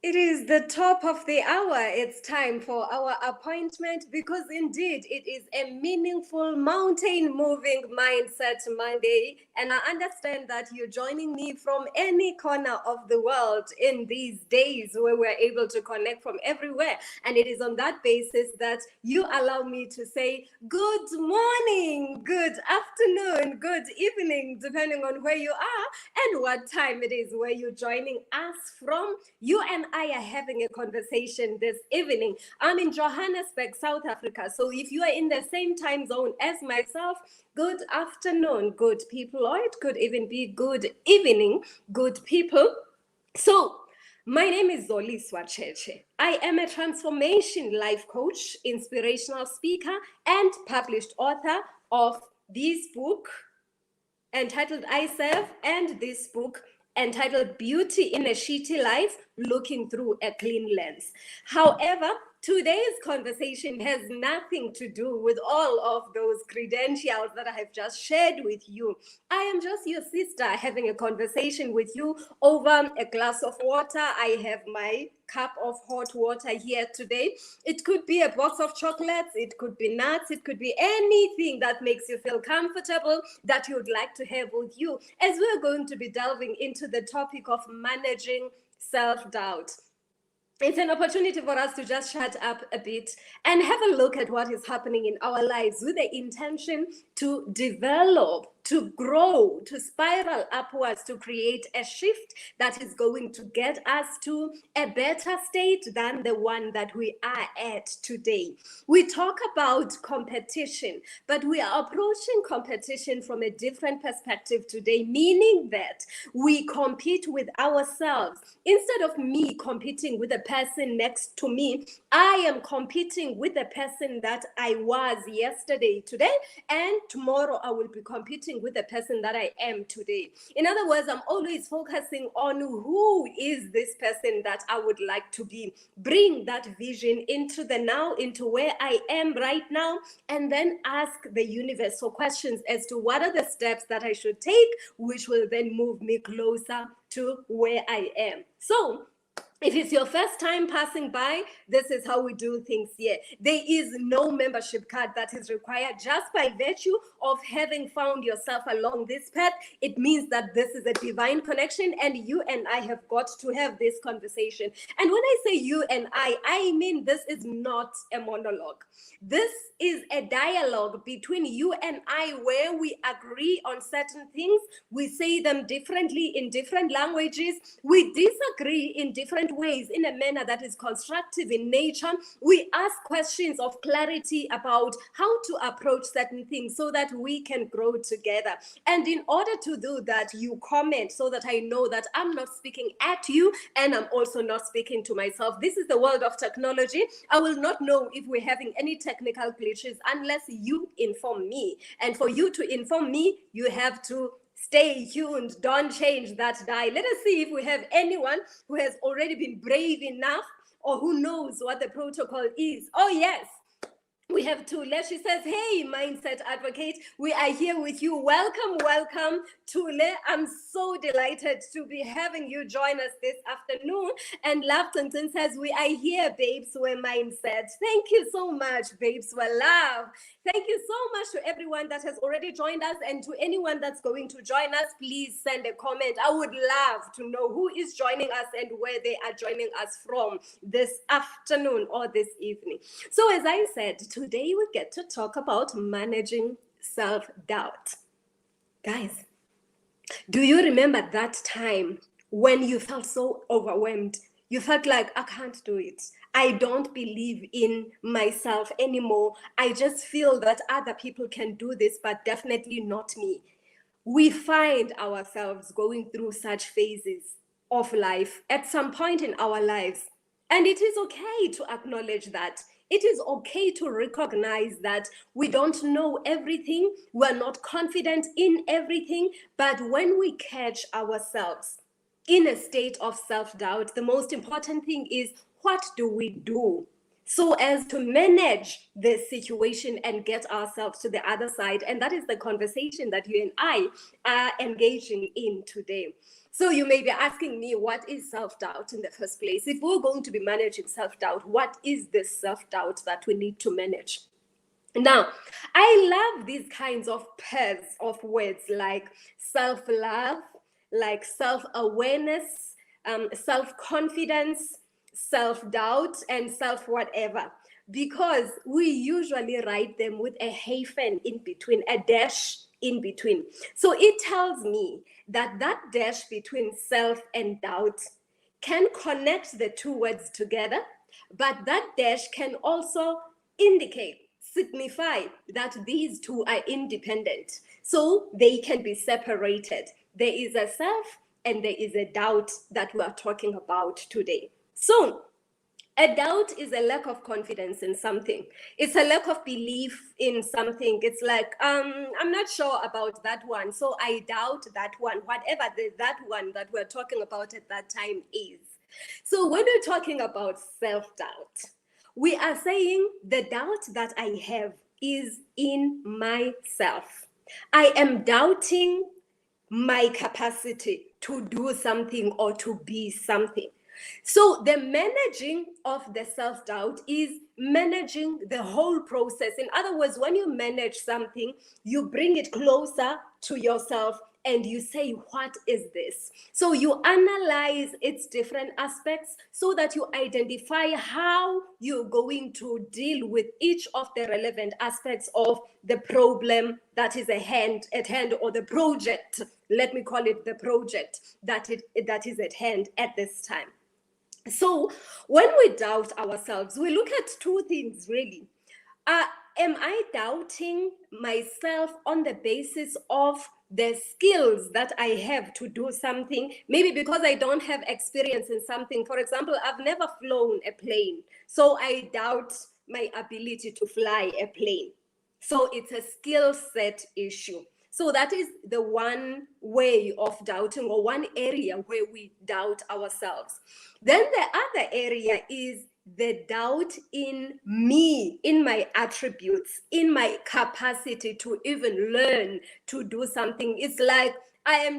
It is the top of the hour. It's time for our appointment because indeed it is a meaningful mountain moving mindset Monday. And I understand that you're joining me from any corner of the world in these days where we're able to connect from everywhere. And it is on that basis that you allow me to say good morning, good afternoon, good evening, depending on where you are and what time it is where you're joining us from. You and I are having a conversation this evening. I'm in Johannesburg, South Africa. So if you are in the same time zone as myself, good afternoon, good people, or it could even be good evening, good people. So my name is Zoliswa Tshetshe. I am a transformation life coach, inspirational speaker, and published author of this book entitled I Serve, and this book entitled Beauty in a Shitty Life, Looking Through a Clean Lens. However, today's conversation has nothing to do with all of those credentials that I have just shared with you. I am just your sister having a conversation with you over a glass of water. I have my cup of hot water here today. It could be a box of chocolates, it could be nuts, it could be anything that makes you feel comfortable that you'd like to have with you, as we're going to be delving into the topic of managing self-doubt. It's an opportunity for us to just shut up a bit and have a look at what is happening in our lives with the intention to develop, to grow, to spiral upwards, to create a shift that is going to get us to a better state than the one that we are at today. We talk about competition, but we are approaching competition from a different perspective today, meaning that we compete with ourselves. Instead of me competing with the person next to me, I am competing with the person that I was yesterday, today, and tomorrow I will be competing with the person that I am today. In other words, I'm always focusing on who is this person that I would like to be. Bring that vision into the now, into where I am right now, and then ask the universe for questions as to what are the steps that I should take, which will then move me closer to where I am. So, if it's your first time passing by, this is how we do things here. There is no membership card that is required. Just by virtue of having found yourself along this path, it means that this is a divine connection and you and I have got to have this conversation. And when I say you and I mean this is not a monologue. This is a dialogue between you and I where we agree on certain things. We say them differently in different languages. We disagree in different ways in a manner that is constructive in nature. We ask questions of clarity about how to approach certain things so that we can grow together. And in order to do that, you comment so that I know that I'm not speaking at you and I'm also not speaking to myself. This is the world of technology. I will not know if we're having any technical glitches unless you inform me. And for you to inform me, you have to stay tuned. Don't change that dial. Let us see if we have anyone who has already been brave enough or who knows what the protocol is. Oh, yes. We have Tule. She says, hey, Mindset Advocate, we are here with you. Welcome, welcome, Tule. I'm so delighted to be having you join us this afternoon. And Laftonton says, we are here, babes, we're Mindset. Thank you so much, babes, we're love. Thank you so much to everyone that has already joined us, and to anyone that's going to join us, please send a comment. I would love to know who is joining us and where they are joining us from this afternoon or this evening. So as I said, today we get to talk about managing self-doubt. Guys, do you remember that time when you felt so overwhelmed? You felt like, I can't do it. I don't believe in myself anymore. I just feel that other people can do this, but definitely not me. We find ourselves going through such phases of life at some point in our lives. And it is okay to acknowledge that. It is okay to recognize that we don't know everything, we're not confident in everything, but when we catch ourselves in a state of self-doubt, the most important thing is, what do we do so as to manage the situation and get ourselves to the other side. And that is the conversation that you and I are engaging in today. So you may be asking me, what is self-doubt in the first place? If we're going to be managing self-doubt, what is this self-doubt that we need to manage? Now, I love these kinds of pairs of words like self-love, like self-awareness, self-confidence, self-doubt, and self-whatever, because we usually write them with a hyphen in between, a dash in between. So it tells me that that dash between self and doubt can connect the two words together, but that dash can also indicate, signify that these two are independent. So they can be separated. There is a self and there is a doubt that we are talking about today. So a doubt is a lack of confidence in something. It's a lack of belief in something. It's like, I'm not sure about that one, so I doubt that one, whatever that one that we're talking about at that time is. So when we're talking about self-doubt, we are saying the doubt that I have is in myself. I am doubting my capacity to do something or to be something. So the managing of the self-doubt is managing the whole process. In other words, when you manage something, you bring it closer to yourself and you say, what is this? So you analyze its different aspects so that you identify how you're going to deal with each of the relevant aspects of the problem that is at hand, or the project. Let me call it the project that is at hand at this time. So when we doubt ourselves, we look at two things really. Am I doubting myself on the basis of the skills that I have to do something? Maybe because I don't have experience in something. For example, I've never flown a plane, so I doubt my ability to fly a plane. So it's a skill set issue. So that is the one way of doubting, or one area where we doubt ourselves. Then the other area is the doubt in me, in my attributes, in my capacity to even learn to do something. It's like I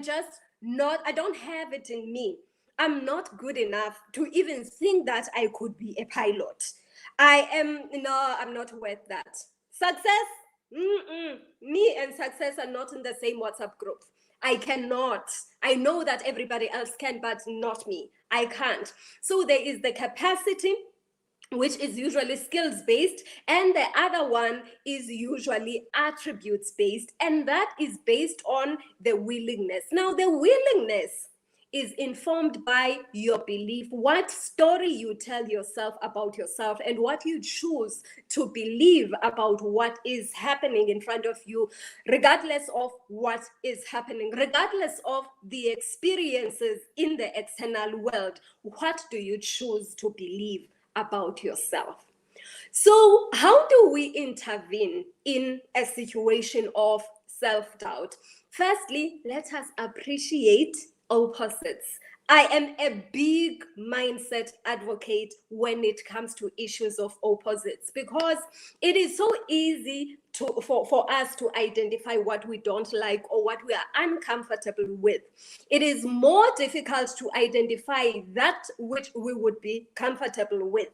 don't have it in me. I'm not good enough to even think that I could be a pilot. I'm not worth that. Success? Me and success are not in the same WhatsApp group. I cannot. I know that everybody else can, but not me. I can't. So there is the capacity, which is usually skills based, and the other one is usually attributes based, and that is based on the willingness. Now, the willingness is informed by your belief, what story you tell yourself about yourself, and what you choose to believe about what is happening in front of you, regardless of what is happening, regardless of the experiences in the external world. What do you choose to believe about yourself? So how do we intervene in a situation of self-doubt? Firstly, let us appreciate opposites. I am a big mindset advocate when it comes to issues of opposites, because it is so easy for us to identify what we don't like or what we are uncomfortable with. It is more difficult to identify that which we would be comfortable with,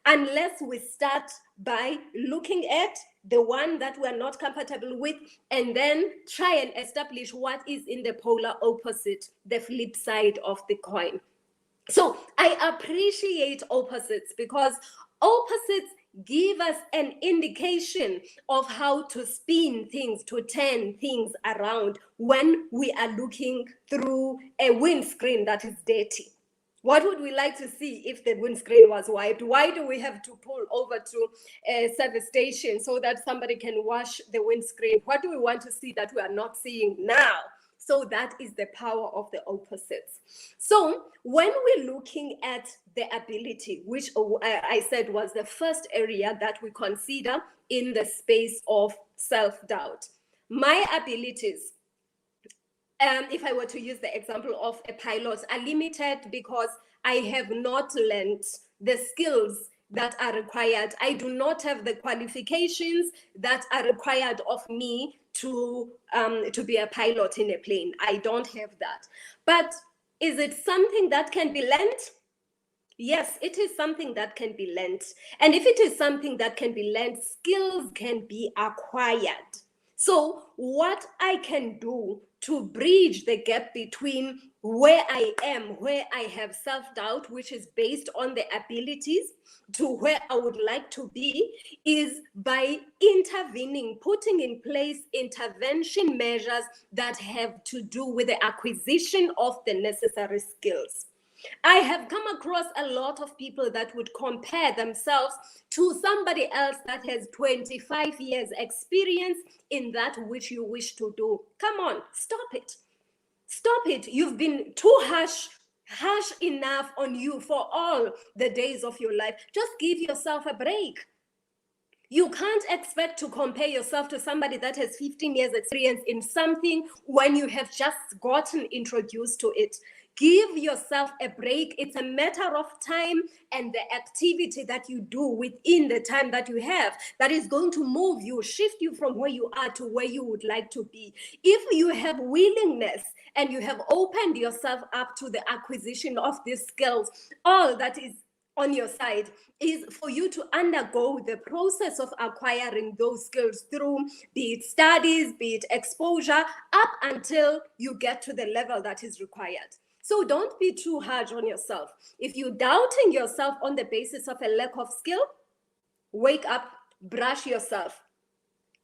unless we start by looking at the one that we're not comfortable with, and then try and establish what is in the polar opposite, the flip side of the coin. So I appreciate opposites, because opposites give us an indication of how to spin things, to turn things around when we are looking through a windscreen that is dirty. What would we like to see if the windscreen was wiped? Why do we have to pull over to a service station so that somebody can wash the windscreen? What do we want to see that we are not seeing now? So that is the power of the opposites. So when we're looking at the ability, which I said was the first area that we consider in the space of self-doubt, my abilities, if I were to use the example of a pilot, are limited because I have not learned the skills that are required. I do not have the qualifications that are required of me to be a pilot in a plane. I don't have that. But is it something that can be learned? Yes, it is something that can be learned. And if it is something that can be learned, skills can be acquired. So what I can do to bridge the gap between where I am, where I have self-doubt, which is based on the abilities, to where I would like to be, is by intervening, putting in place intervention measures that have to do with the acquisition of the necessary skills. I have come across a lot of people that would compare themselves to somebody else that has 25 years experience in that which you wish to do. Come on, stop it. Stop it. You've been too harsh enough on you for all the days of your life. Just give yourself a break. You can't expect to compare yourself to somebody that has 15 years experience in something when you have just gotten introduced to it. Give yourself a break. It's a matter of time and the activity that you do within the time that you have that is going to move you, shift you from where you are to where you would like to be. If you have willingness and you have opened yourself up to the acquisition of these skills, all that is on your side is for you to undergo the process of acquiring those skills through, be it studies, be it exposure, up until you get to the level that is required. So don't be too hard on yourself. If you're doubting yourself on the basis of a lack of skill, wake up, brush yourself,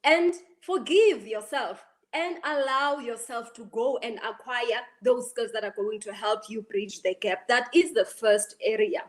and forgive yourself, and allow yourself to go and acquire those skills that are going to help you bridge the gap. That is the first area.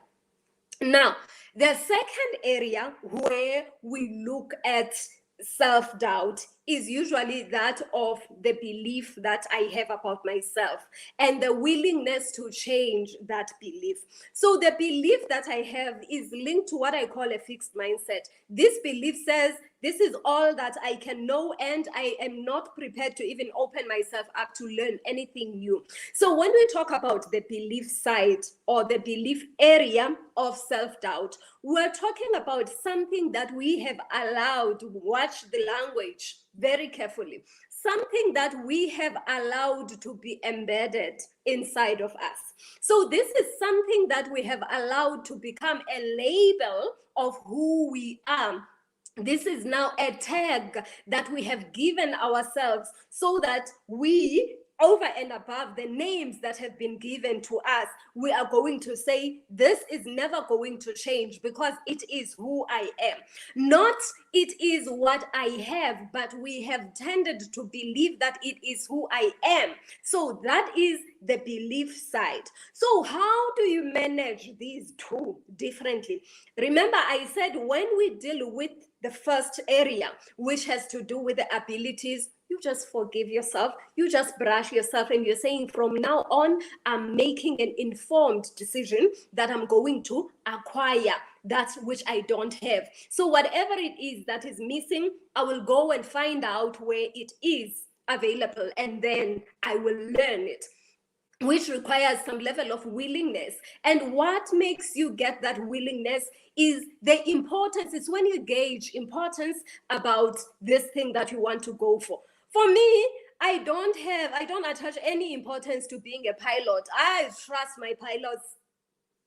Now, the second area where we look at self-doubt is usually that of the belief that I have about myself and the willingness to change that belief. So the belief that I have is linked to what I call a fixed mindset. This belief says, this is all that I can know, and I am not prepared to even open myself up to learn anything new. So when we talk about the belief side or the belief area of self-doubt, we're talking about something that we have allowed, watch the language very carefully, something that we have allowed to be embedded inside of us. So this is something that we have allowed to become a label of who we are. This is now a tag that we have given ourselves so that we, over and above the names that have been given to us, we are going to say, this is never going to change because it is who I am. Not it is what I have, but we have tended to believe that it is who I am. So that is the belief side. So how do you manage these two differently? Remember, I said when we deal with the first area, which has to do with the abilities, you just forgive yourself, you just brush yourself, and you're saying from now on, I'm making an informed decision that I'm going to acquire that which I don't have. So whatever it is that is missing, I will go and find out where it is available, and then I will learn it, which requires some level of willingness. And what makes you get that willingness is the importance. It's when you gauge importance about this thing that you want to go for. For me, I don't attach any importance to being a pilot. I trust my pilots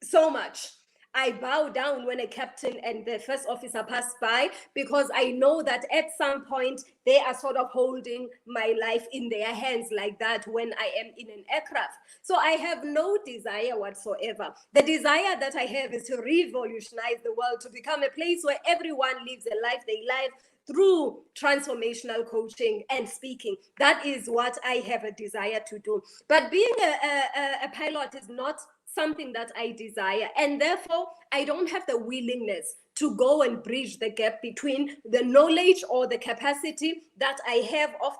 so much. I bow down when a captain and the first officer pass by because I know that at some point they are sort of holding my life in their hands like that when I am in an aircraft. So I have no desire whatsoever. The desire that I have is to revolutionize the world, to become a place where everyone lives a life they live through transformational coaching and speaking. That is what I have a desire to do. But being a pilot is not something that I desire, and therefore I don't have the willingness to go and bridge the gap between the knowledge or the capacity that I have of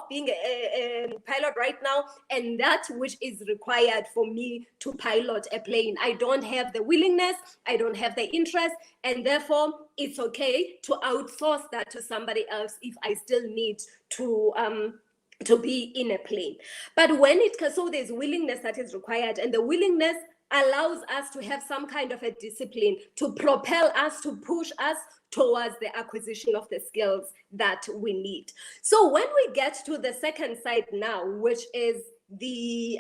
being a pilot right now and that which is required for me to pilot a plane. I don't have the willingness, I don't have the interest, and therefore it's okay to outsource that to somebody else if I still need to be in a plane. But when so there's willingness that is required, and the willingness allows us to have some kind of a discipline to propel us, to push us towards the acquisition of the skills that we need. So when we get to the second side now, which is the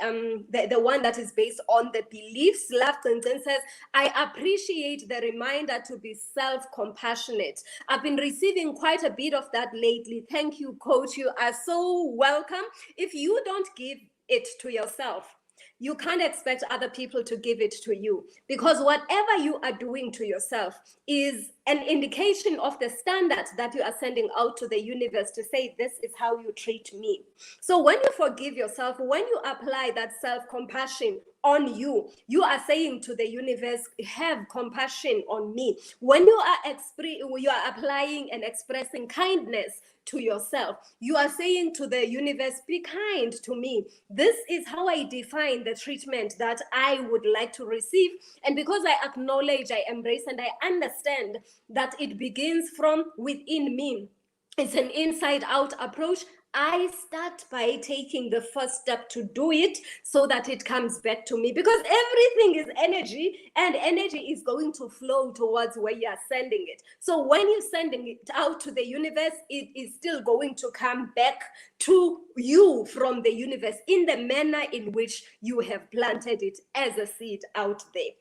one that is based on the beliefs, Laftonton says, I appreciate the reminder to be self-compassionate. I've been receiving quite a bit of that lately. Thank you, coach. You are so welcome. If you don't give it to yourself, you can't expect other people to give it to you, because whatever you are doing to yourself is an indication of the standards that you are sending out to the universe to say, this is how you treat me. So when you forgive yourself, when you apply that self-compassion on you, you are saying to the universe, have compassion on me. When you are applying and expressing kindness to yourself, you are saying to the universe, be kind to me. This is how I define the treatment that I would like to receive. And because I acknowledge, I embrace, and I understand that it begins from within me, it's an inside out approach, I start by taking the first step to do it so that it comes back to me, because everything is energy, and energy is going to flow towards where you are sending it. So when you're sending it out to the universe, it is still going to come back to you from the universe in the manner in which you have planted it as a seed out there.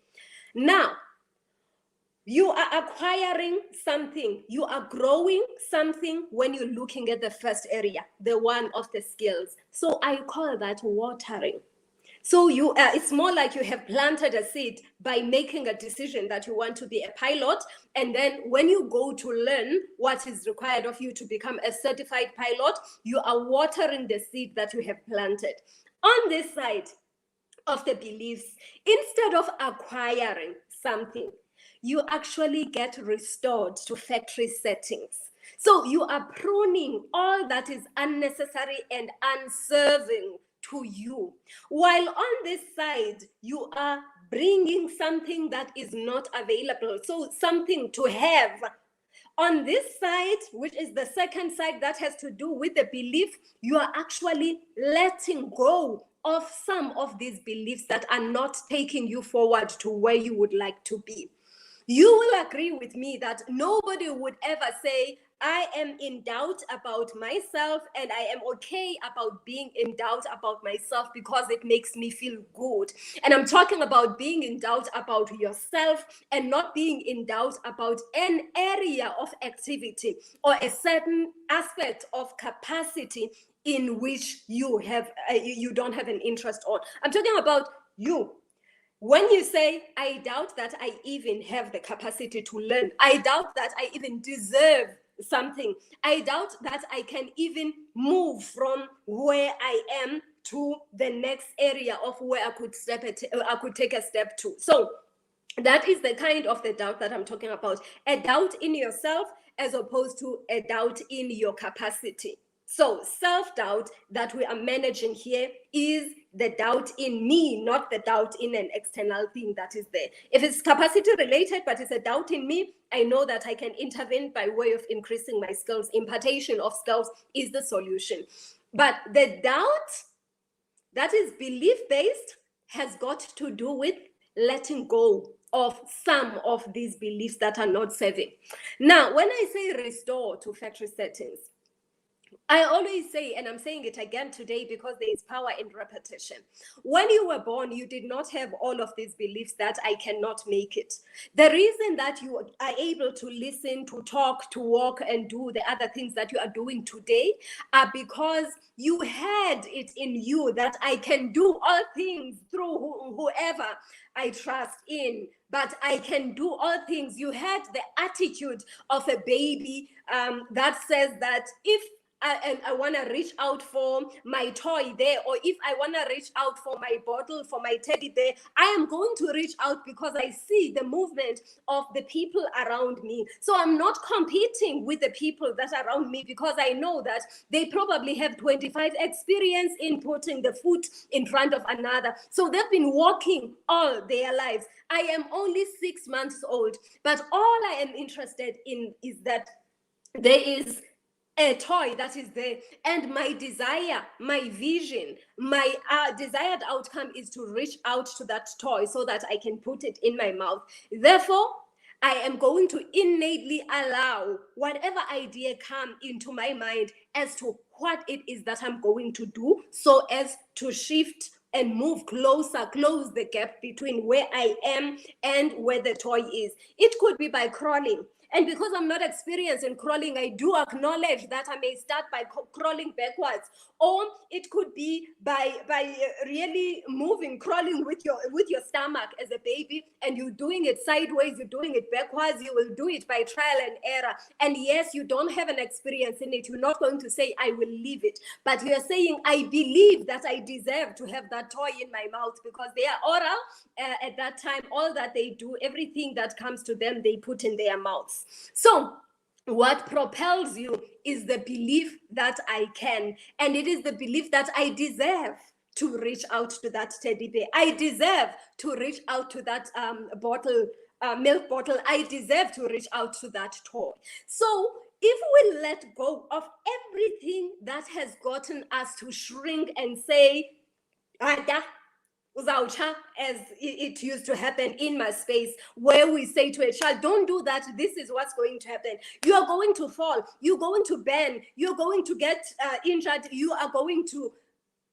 Now, you are acquiring something, you are growing something when you're looking at the first area, the one of the skills. So I call that watering. So it's more like you have planted a seed by making a decision that you want to be a pilot. And then when you go to learn what is required of you to become a certified pilot, you are watering the seed that you have planted. On this side of the beliefs, instead of acquiring something, you actually get restored to factory settings. So you are pruning all that is unnecessary and unserving to you. While on this side, you are bringing something that is not available. So something to have. On this side, which is the second side that has to do with the belief, you are actually letting go of some of these beliefs that are not taking you forward to where you would like to be. You will agree with me that nobody would ever say, I am in doubt about myself, and I am okay about being in doubt about myself because it makes me feel good. And I'm talking about being in doubt about yourself and not being in doubt about an area of activity or a certain aspect of capacity in which you don't have an interest on. I'm talking about you. When you say, I doubt that I even have the capacity to learn, I doubt that I even deserve something, I doubt that I can even move from where I am to the next area of where I could take a step to. So that is the kind of the doubt that I'm talking about, a doubt in yourself as opposed to a doubt in your capacity. So self-doubt that we are managing here is the doubt in me, not the doubt in an external thing that is there. If it's capacity related, but it's a doubt in me, I know that I can intervene by way of increasing my skills. Impartation of skills is the solution. But the doubt that is belief-based has got to do with letting go of some of these beliefs that are not serving. Now, when I say restore to factory settings, I always say, and I'm saying it again today because there is power in repetition. When you were born, you did not have all of these beliefs that I cannot make it. The reason that you are able to listen, to talk, to walk, and do the other things that you are doing today are because you had it in you that I can do all things through whoever I trust in, but I can do all things. You had the attitude of a baby that says that if I want to reach out for my toy there, or if I want to reach out for my bottle, for my teddy bear, I am going to reach out because I see the movement of the people around me. So I'm not competing with the people that are around me because I know that they probably have 25 experience in putting the foot in front of another. So they've been walking all their lives. I am only 6 months old, but all I am interested in is that there is a toy that is there, and my desire, my vision, my desired outcome is to reach out to that toy so that I can put it in my mouth. Therefore, I am going to innately allow whatever idea come into my mind as to what it is that I'm going to do, so as to shift and move closer, close the gap between where I am and where the toy is. It could be by crawling. And because I'm not experienced in crawling, I do acknowledge that I may start by crawling backwards. Or it could be by really moving, crawling with your stomach as a baby, and you're doing it sideways, you're doing it backwards, you will do it by trial and error. And yes, you don't have an experience in it. You're not going to say, I will leave it. But you're saying, I believe that I deserve to have that toy in my mouth, because they are oral at that time. All that they do, everything that comes to them, they put in their mouths. So what propels you is the belief that I can, and it is the belief that I deserve to reach out to that teddy bear. I deserve to reach out to that milk bottle. I deserve to reach out to that toy. So if we let go of everything that has gotten us to shrink and say, as it used to happen in my space, where we say to a child, don't do that, this is what's going to happen. You are going to fall, you're going to bend, you're going to get injured, you are going to...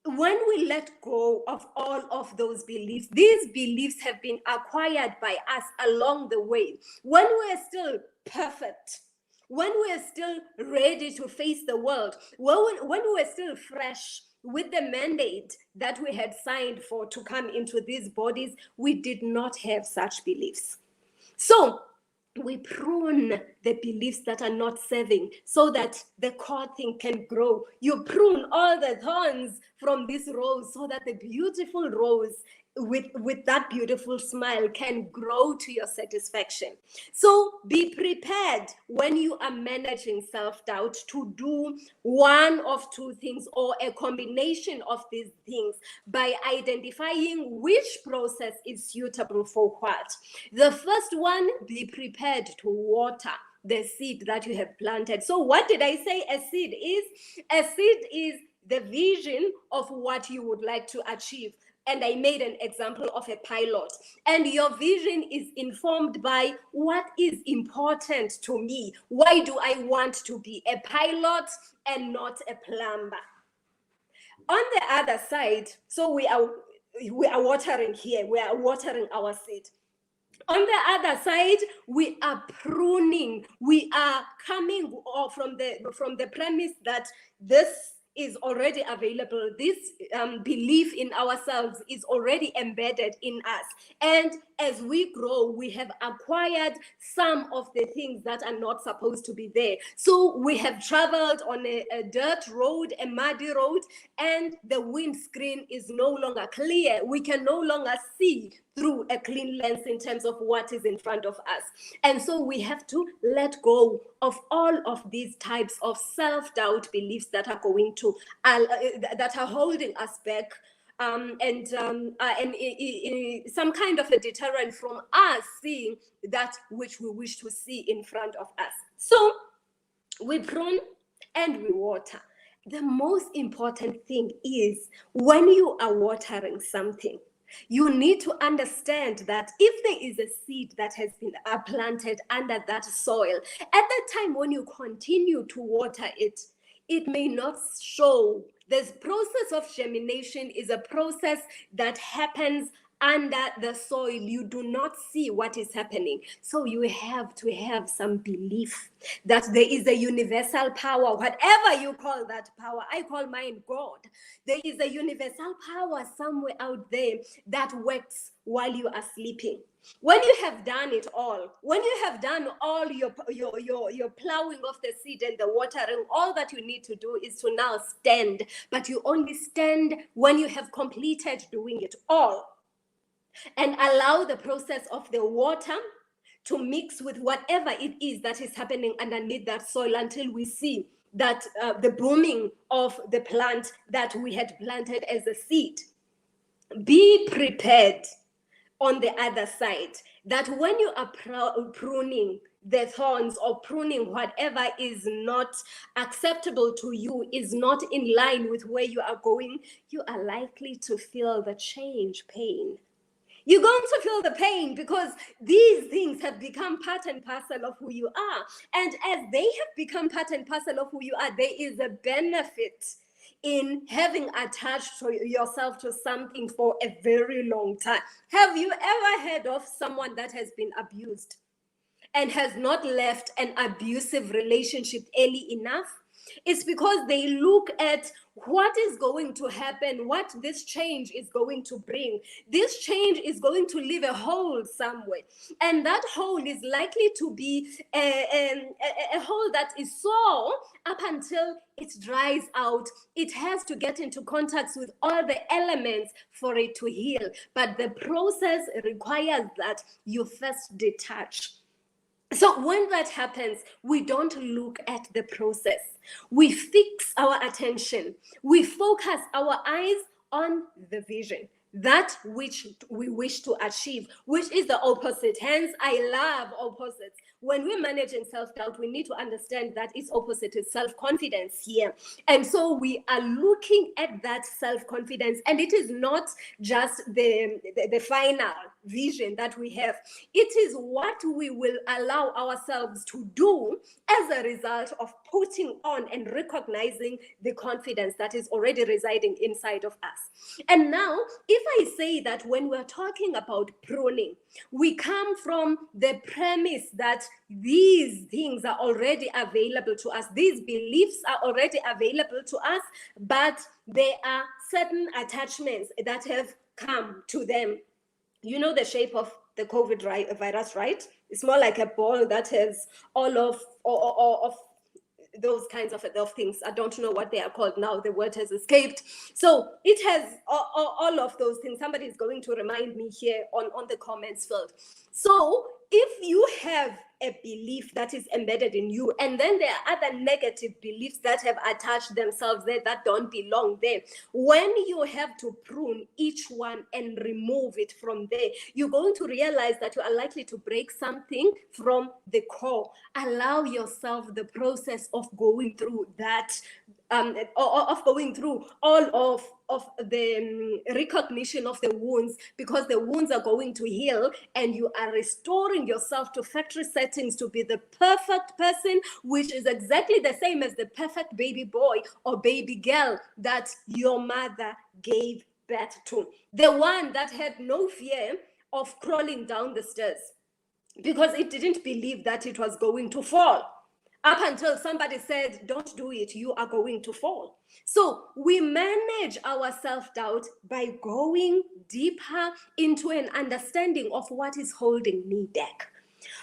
When we let go of all of those beliefs, these beliefs have been acquired by us along the way. When we're still perfect, when we're still ready to face the world, when we're still fresh, with the mandate that we had signed for to come into these bodies, we did not have such beliefs. So we prune the beliefs that are not serving so that the core thing can grow. You prune all the thorns from this rose so that the beautiful rose with that beautiful smile can grow to your satisfaction. So be prepared when you are managing self-doubt to do one of two things, or a combination of these things, by identifying which process is suitable for what. The first one, be prepared to water the seed that you have planted. So what did I say a seed is? A seed is the vision of what you would like to achieve. And I made an example of a pilot. And your vision is informed by what is important to me. Why do I want to be a pilot and not a plumber? On the other side, so we are watering here, we are watering our seed. On the other side, we are pruning. We are coming from the premise that this is already available. This belief in ourselves is already embedded in us. And as we grow, we have acquired some of the things that are not supposed to be there. So we have traveled on a dirt road, a muddy road, and the windscreen is no longer clear. We can no longer see through a clean lens in terms of what is in front of us. And so we have to let go of all of these types of self-doubt beliefs that are going to, that are holding us back, and some kind of a deterrent from us seeing that which we wish to see in front of us. So we prune and we water. The most important thing is, when you are watering something, you need to understand that if there is a seed that has been planted under that soil, at that time when you continue to water it, it may not show. This process of germination is a process that happens under the soil. You do not see what is happening. So you have to have some belief that there is a universal power, whatever you call that power. I call mine God. There is a universal power somewhere out there that works while you are sleeping. When you have done it all, when you have done all your plowing of the seed and the watering, all that you need to do is to now stand. But you only stand when you have completed doing it all. And allow the process of the water to mix with whatever it is that is happening underneath that soil, until we see that the blooming of the plant that we had planted as a seed. Be prepared on the other side, that when you are pruning the thorns or pruning whatever is not acceptable to you, is not in line with where you are going, you are likely to feel the change pain. You're going to feel the pain because these things have become part and parcel of who you are. And as they have become part and parcel of who you are, there is a benefit in having attached yourself to something for a very long time. Have you ever heard of someone that has been abused and has not left an abusive relationship early enough? It's because they look at what is going to happen, what this change is going to bring. This change is going to leave a hole somewhere. And that hole is likely to be a hole that is sore up until it dries out. It has to get into contact with all the elements for it to heal. But the process requires that you first detach. So when that happens, we don't look at the process. We fix our attention. We focus our eyes on the vision, that which we wish to achieve, which is the opposite. Hence, I love opposites. When we manage in self-doubt, we need to understand that its opposite is self-confidence here. And so we are looking at that self-confidence, and it is not just the final vision that we have. It is what we will allow ourselves to do as a result of putting on and recognizing the confidence that is already residing inside of us. And now, if I say that when we're talking about pruning, we come from the premise that these things are already available to us, these beliefs are already available to us, but there are certain attachments that have come to them. You know the shape of the COVID virus, right? It's more like a ball that has all of those kinds of things. I don't know what they are called now. The word has escaped. So it has all of those things. Somebody is going to remind me here on the comments field. So if you have a belief that is embedded in you, and then there are other negative beliefs that have attached themselves there that don't belong there, when you have to prune each one and remove it from there, you're going to realize that you are likely to break something from the core. Allow yourself the process of going through that, of going through all of the recognition of the wounds, because the wounds are going to heal and you are restoring yourself to factory settings to be the perfect person, which is exactly the same as the perfect baby boy or baby girl that your mother gave birth to. The one that had no fear of crawling down the stairs because it didn't believe that it was going to fall. Up until somebody said, don't do it, you are going to fall. So we manage our self-doubt by going deeper into an understanding of what is holding me back.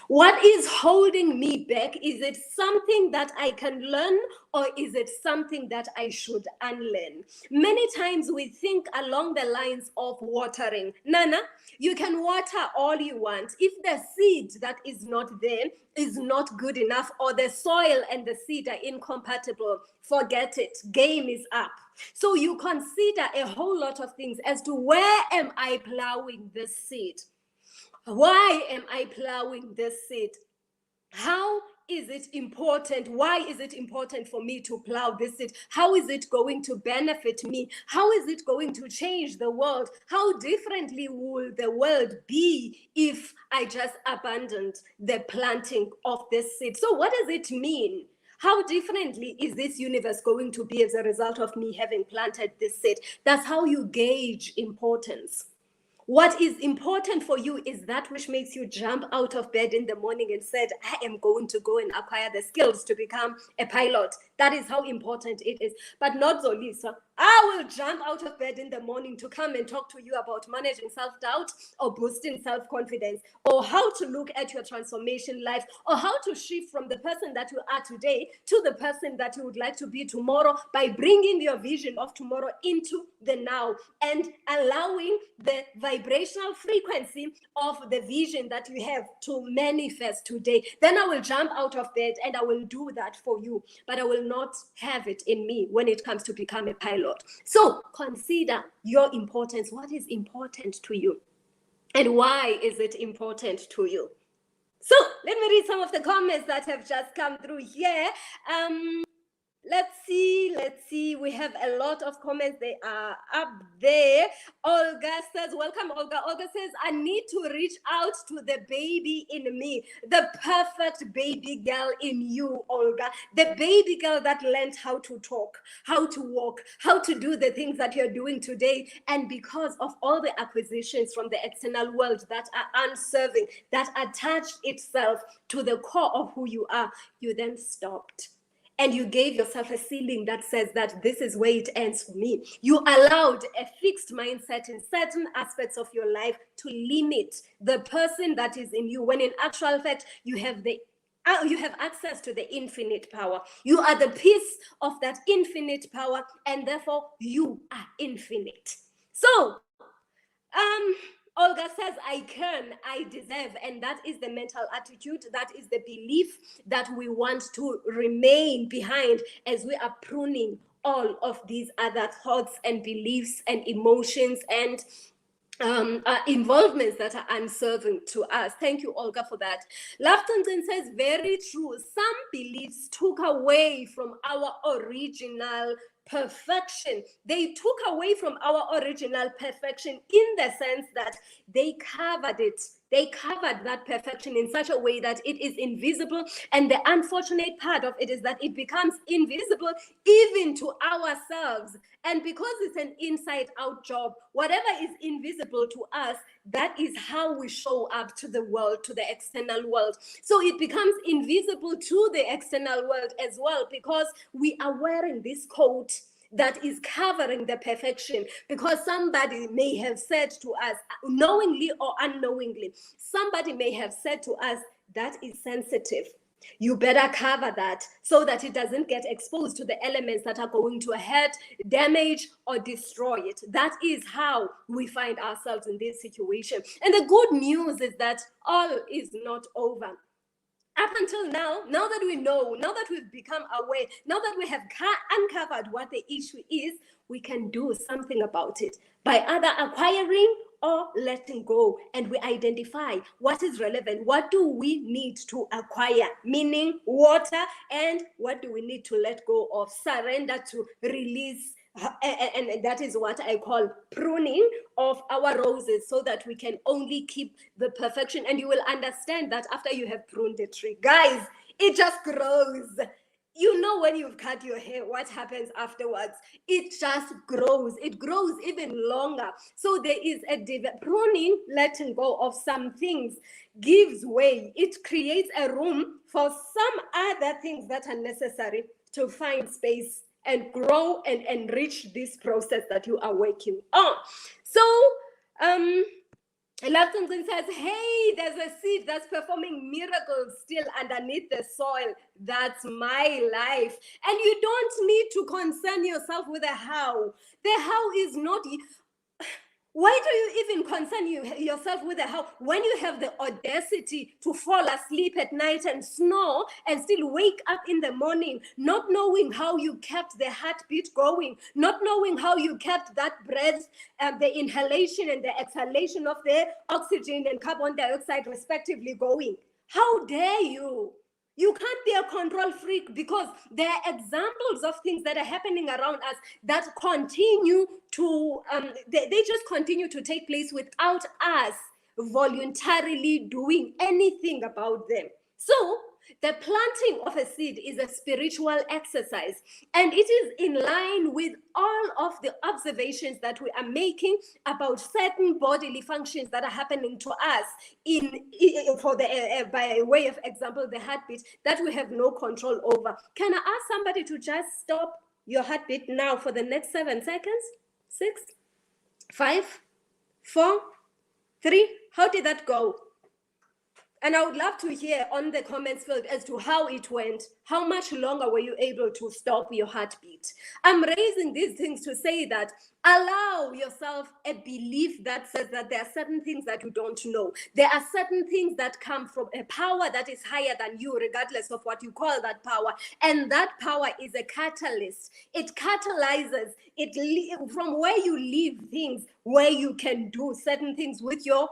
What is holding me back? Is it something that I can learn, or is it something that I should unlearn? Many times we think along the lines of watering. Nana, you can water all you want. If the seed that is not there is not good enough, or the soil and the seed are incompatible, forget it. Game is up. So you consider a whole lot of things as to where am I plowing this seed? Why am I plowing this seed? How is it important? Why is it important for me to plow this seed? How is it going to benefit me? How is it going to change the world? How differently will the world be if I just abandoned the planting of this seed? So what does it mean? How differently is this universe going to be as a result of me having planted this seed? That's how you gauge importance. What is important for you is that which makes you jump out of bed in the morning and said, I am going to go and acquire the skills to become a pilot. That is how important it is. But not Zoliswa. I will jump out of bed in the morning to come and talk to you about managing self-doubt or boosting self-confidence, or how to look at your transformation life, or how to shift from the person that you are today to the person that you would like to be tomorrow by bringing your vision of tomorrow into the now and allowing the vibrational frequency of the vision that you have to manifest today. Then I will jump out of bed and I will do that for you, but I will not have it in me when it comes to become a pilot. So consider your importance. What is important to you? And why is it important to you? So let me read some of the comments that have just come through here. Let's see. We have a lot of comments. They are up there. Olga says, welcome, Olga. Olga says, I need to reach out to the baby in me, the perfect baby girl in you, Olga. The baby girl that learned how to talk, how to walk, how to do the things that you're doing today. And because of all the acquisitions from the external world that are unserving, that attached itself to the core of who you are, you then stopped. And you gave yourself a ceiling that says that this is where it ends for me. You allowed a fixed mindset in certain aspects of your life to limit the person that is in you, when in actual fact, you have access to the infinite power. You are the piece of that infinite power, and therefore you are infinite. So, Olga says, I can, I deserve. And that is the mental attitude. That is the belief that we want to remain behind as we are pruning all of these other thoughts and beliefs and emotions and involvements that are unserving to us. Thank you, Olga, for that. Laftonson says, very true. Some beliefs took away from our original perfection. They took away from our original perfection in the sense that they covered it. They covered that perfection in such a way that it is invisible. And the unfortunate part of it is that it becomes invisible even to ourselves. And because it's an inside-out job, whatever is invisible to us, that is how we show up to the world, to the external world. So it becomes invisible to the external world as well, because we are wearing this coat that is covering the perfection, because somebody may have said to us, knowingly or unknowingly, somebody may have said to us, that is sensitive. You better cover that so that it doesn't get exposed to the elements that are going to hurt, damage, or destroy it. That is how we find ourselves in this situation. And the good news is that all is not over. Up until now that we know, now that we've become aware, now that we have uncovered what the issue is, we can do something about it by either acquiring or letting go. And we identify what is relevant. What do we need to acquire? Meaning water. And what do we need to let go of? Surrender to, release. And that is what I call pruning of our roses, so that we can only keep the perfection. And you will understand that after you have pruned the tree, guys, it just grows. You know, when you've cut your hair, what happens afterwards? It just grows. It grows even longer. So there is a pruning, letting go of some things gives way. It creates a room for some other things that are necessary to find space and grow and enrich this process that you are working on. So, Laftonson says, hey, there's a seed that's performing miracles still underneath the soil. That's my life. And you don't need to concern yourself with the how. The how is not... Why do you even concern yourself with the how when you have the audacity to fall asleep at night and snore and still wake up in the morning, not knowing how you kept the heartbeat going, not knowing how you kept that breath, the inhalation and the exhalation of the oxygen and carbon dioxide respectively going? How dare you? You can't be a control freak, because there are examples of things that are happening around us that continue to, they just continue to take place without us voluntarily doing anything about them. So the planting of a seed is a spiritual exercise, and it is in line with all of the observations that we are making about certain bodily functions that are happening to us by way of example, the heartbeat, that we have no control over. Can I ask somebody to just stop your heartbeat now for the next 7 seconds? 6, 5, 4, 3. How did that go? And I would love to hear on the comments field as to how it went. How much longer were you able to stop your heartbeat? I'm raising these things to say that allow yourself a belief that says that there are certain things that you don't know. There are certain things that come from a power that is higher than you, regardless of what you call that power. And that power is a catalyst. It catalyzes it from where you leave things, where you can do certain things with your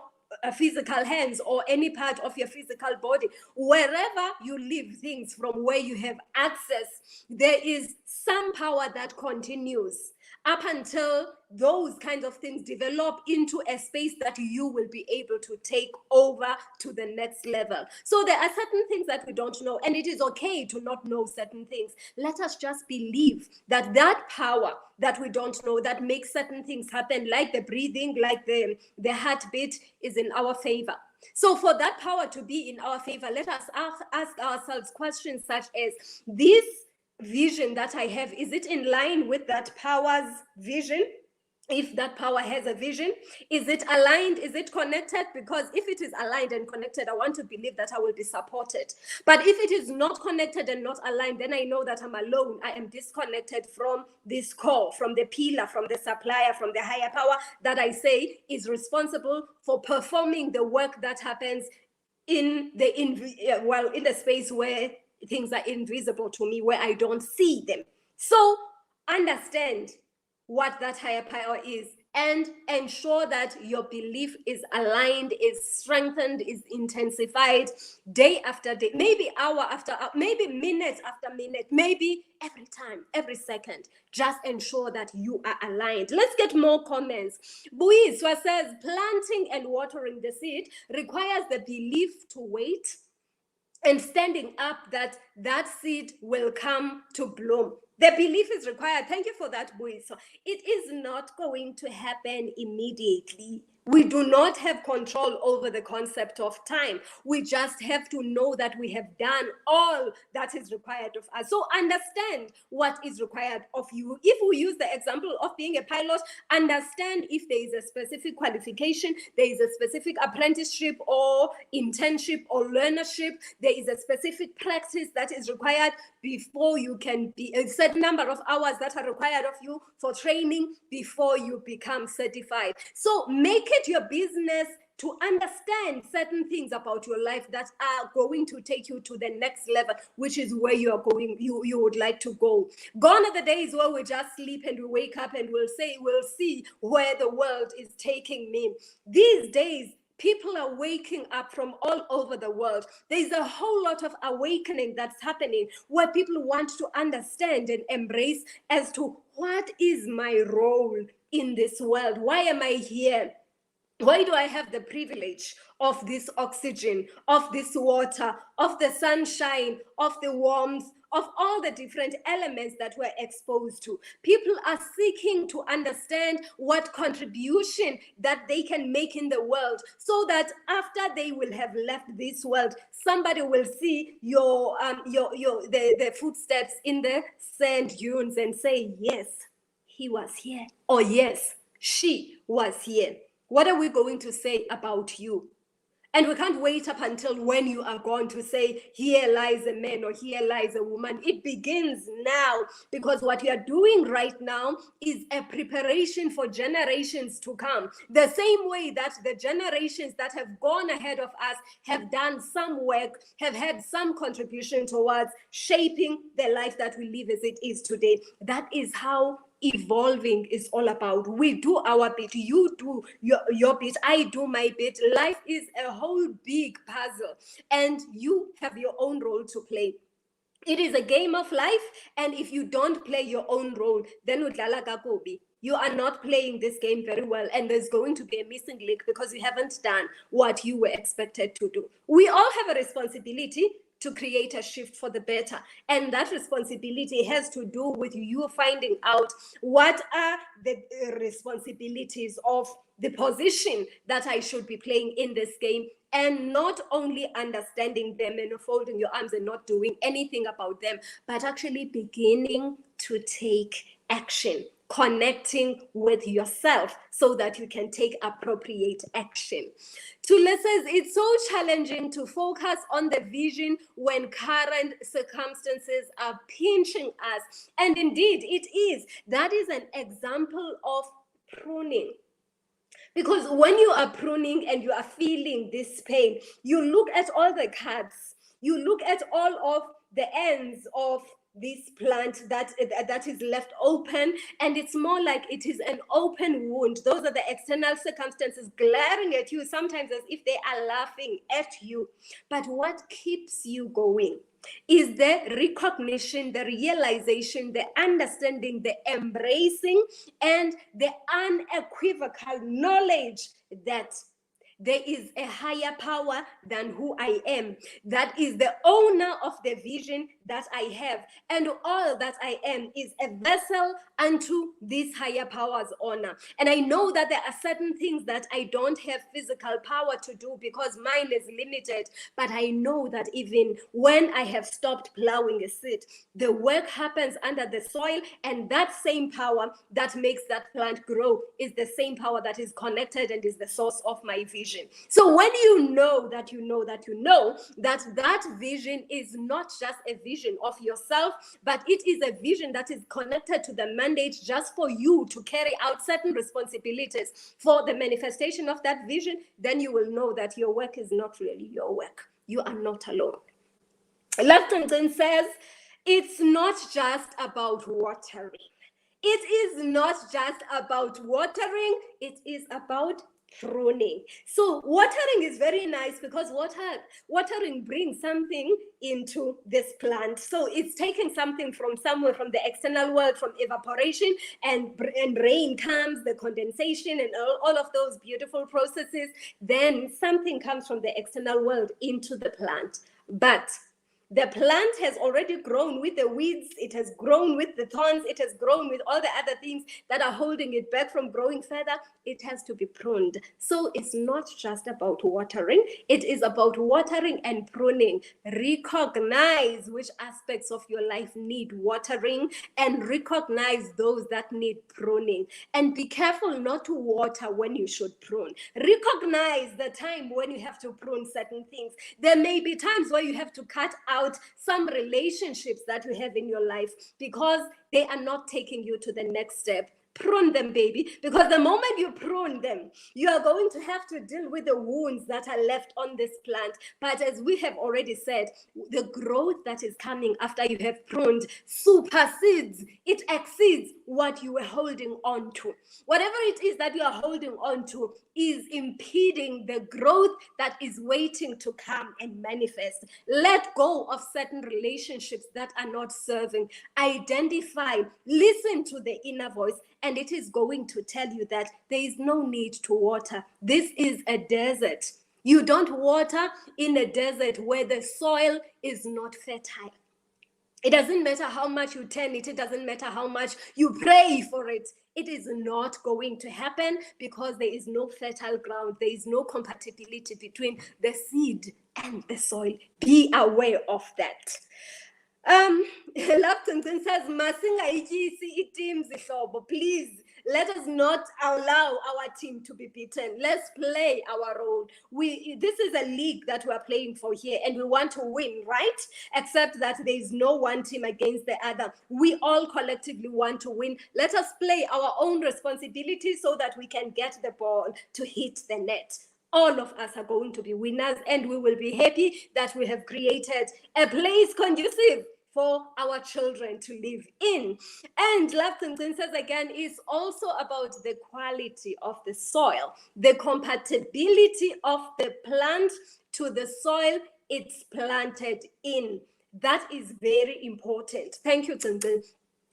physical hands or any part of your physical body. Wherever you leave things from where you have access, there is some power that continues up until those kinds of things develop into a space that you will be able to take over to the next level. So there are certain things that we don't know, and it is okay to not know certain things. Let us just believe that that power that we don't know, that makes certain things happen, like the breathing, like the heartbeat, is in our favor. So for that power to be in our favor, let us ask ourselves questions such as, this vision that I have, is it in line with that power's vision? If that power has a vision, is it aligned? Is it connected? Because if it is aligned and connected, I want to believe that I will be supported. But if it is not connected and not aligned, then I know that I'm alone. I am disconnected from this core, from the pillar, from the supplier, from the higher power that I say is responsible for performing the work that happens in the space where things are invisible to me, where I don't see them. So understand what that higher power is, and ensure that your belief is aligned, is strengthened, is intensified day after day, maybe hour after hour, maybe minute after minute, maybe every time, every second. Just ensure that you are aligned. Let's get more comments. Zoliswa says, planting and watering the seed requires the belief to wait and standing up that that seed will come to bloom. The belief is required. Thank you for that, Zoliswa. It is not going to happen immediately. We do not have control over the concept of time. We just have to know that we have done all that is required of us. So understand what is required of you. If we use the example of being a pilot, understand if there is a specific qualification, there is a specific apprenticeship or internship or learnership, there is a specific practice that is required before you can be, a certain number of hours that are required of you for training before you become certified. So make it your business to understand certain things about your life that are going to take you to the next level, which is where you are going, you would like to go. Gone are the days where we just sleep and we wake up and we'll see where the world is taking me. These days, people are waking up from all over the world. There's a whole lot of awakening that's happening where people want to understand and embrace as to, what is my role in this world? Why am I here? Why do I have the privilege of this oxygen, of this water, of the sunshine, of the warmth, of all the different elements that we're exposed to? People are seeking to understand what contribution that they can make in the world, so that after they will have left this world, somebody will see the footsteps in the sand dunes and say, yes, he was here, or yes, she was here. What are we going to say about you? And we can't wait up until when you are going to say, here lies a man or here lies a woman. It begins now, because what you are doing right now is a preparation for generations to come. The same way that the generations that have gone ahead of us have done some work, have had some contribution towards shaping the life that we live as it is today. That is how evolving is all about. We do our bit, you do your bit, I do my bit. Life is a whole big puzzle, and you have your own role to play. It is a game of life, and if you don't play your own role, then udlala kakubi. You are not playing this game very well, and there's going to be a missing link because you haven't done what you were expected to do. We all have a responsibility to create a shift for the better. And that responsibility has to do with you finding out what are the responsibilities of the position that I should be playing in this game, and not only understanding them and folding your arms and not doing anything about them, but actually beginning to take action, connecting with yourself so that you can take appropriate action. Tule says, it's so challenging to focus on the vision when current circumstances are pinching us. And indeed, it is. That is an example of pruning. Because when you are pruning and you are feeling this pain, you look at all the cuts, you look at all of the ends of this plant that is left open, and it's more like it is an open wound. Those are the external circumstances glaring at you, sometimes as if they are laughing at you. But what keeps you going is the recognition, the realization, the understanding, the embracing, and the unequivocal knowledge that there is a higher power than who I am, that is the owner of the vision that I have, and all that I am is a vessel unto this higher power's honor. And I know that there are certain things that I don't have physical power to do because mine is limited, but I know that even when I have stopped plowing a seed, the work happens under the soil, and that same power that makes that plant grow is the same power that is connected and is the source of my vision. So when you know that that vision is not just a vision of yourself, but it is a vision that is connected to the mandate just for you to carry out certain responsibilities for the manifestation of that vision, then you will know that your work is not really your work. You are not alone. Leftonton says, it's not just about watering. It is not just about watering, it is about pruning. So watering is very nice because watering brings something into this plant. So it's taking something from somewhere, from the external world, from evaporation, and rain comes, the condensation, and all of those beautiful processes. Then something comes from the external world into the plant. But the plant has already grown with the weeds, it has grown with the thorns, it has grown with all the other things that are holding it back from growing further. It has to be pruned. So it's not just about watering, it is about watering and pruning. Recognize which aspects of your life need watering and recognize those that need pruning. And be careful not to water when you should prune. Recognize the time when you have to prune certain things. There may be times where you have to cut out some relationships that you have in your life because they are not taking you to the next step. Prune them, baby, because the moment you prune them, you are going to have to deal with the wounds that are left on this plant. But as we have already said, the growth that is coming after you have pruned supersedes, it exceeds what you were holding on to. Whatever it is that you are holding on to is impeding the growth that is waiting to come and manifest. Let go of certain relationships that are not serving. Identify, listen to the inner voice, and it is going to tell you that there is no need to water. This is a desert. You don't water in a desert where the soil is not fertile. It doesn't matter how much you tend it, it doesn't matter how much you pray for it. It is not going to happen because there is no fertile ground. There is no compatibility between the seed and the soil. Be aware of that. Laptonton says, please let us not allow our team to be beaten. Let's play our role. This is a league that we're playing for here, and we want to win, right? Except that there is no one team against the other. We all collectively want to win. Let us play our own responsibility so that we can get the ball to hit the net. All of us are going to be winners, and we will be happy that we have created a place conducive for our children to live in. And Laptonton says again, it's also about the quality of the soil, the compatibility of the plant to the soil it's planted in. That is very important. Thank you, Tonton.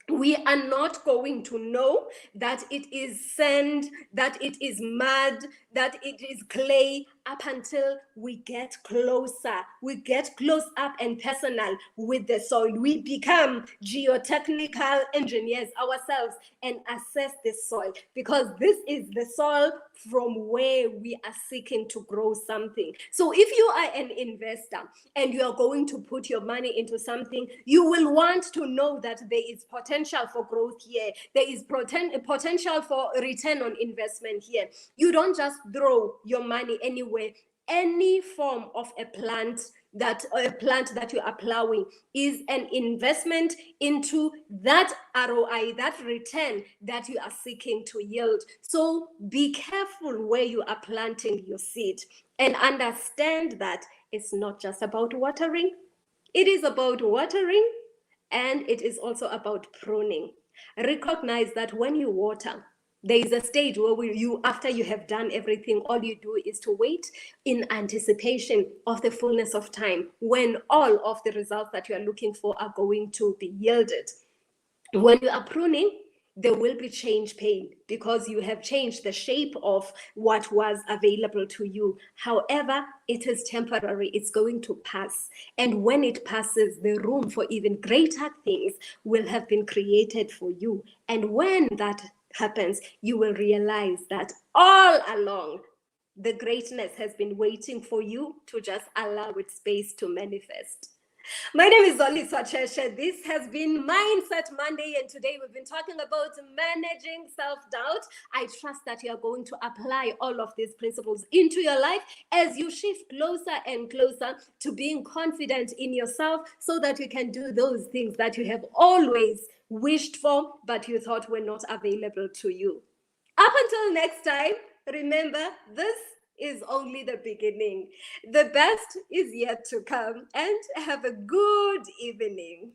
We are not going to know that it is sand, that it is mud, that it is clay up until we get closer. We get close up and personal with the soil. We become geotechnical engineers ourselves and assess the soil, because this is the soil from where we are seeking to grow something. So if you are an investor and you are going to put your money into something, you will want to know that there is potential for growth here. There is potential for return on investment here. You don't just throw your money anywhere. Any form of a plant that you are plowing is an investment into that ROI, that return that you are seeking to yield. So be careful where you are planting your seed, and understand that it's not just about watering. It is about watering And it is also about pruning. Recognize that when you water, there is a stage where after you have done everything, all you do is to wait in anticipation of the fullness of time when all of the results that you are looking for are going to be yielded. When you are pruning, there will be change pain because you have changed the shape of what was available to you. However, it is temporary, it's going to pass. And when it passes, the room for even greater things will have been created for you. And when that happens, you will realize that all along, the greatness has been waiting for you to just allow its space to manifest. My name is Zoliswa Tshetshe. This has been Mindset Monday, and today we've been talking about managing self-doubt. I trust that you are going to apply all of these principles into your life as you shift closer and closer to being confident in yourself so that you can do those things that you have always wished for, but you thought were not available to you. Up until next time, remember, this is only the beginning. The best is yet to come, and have a good evening.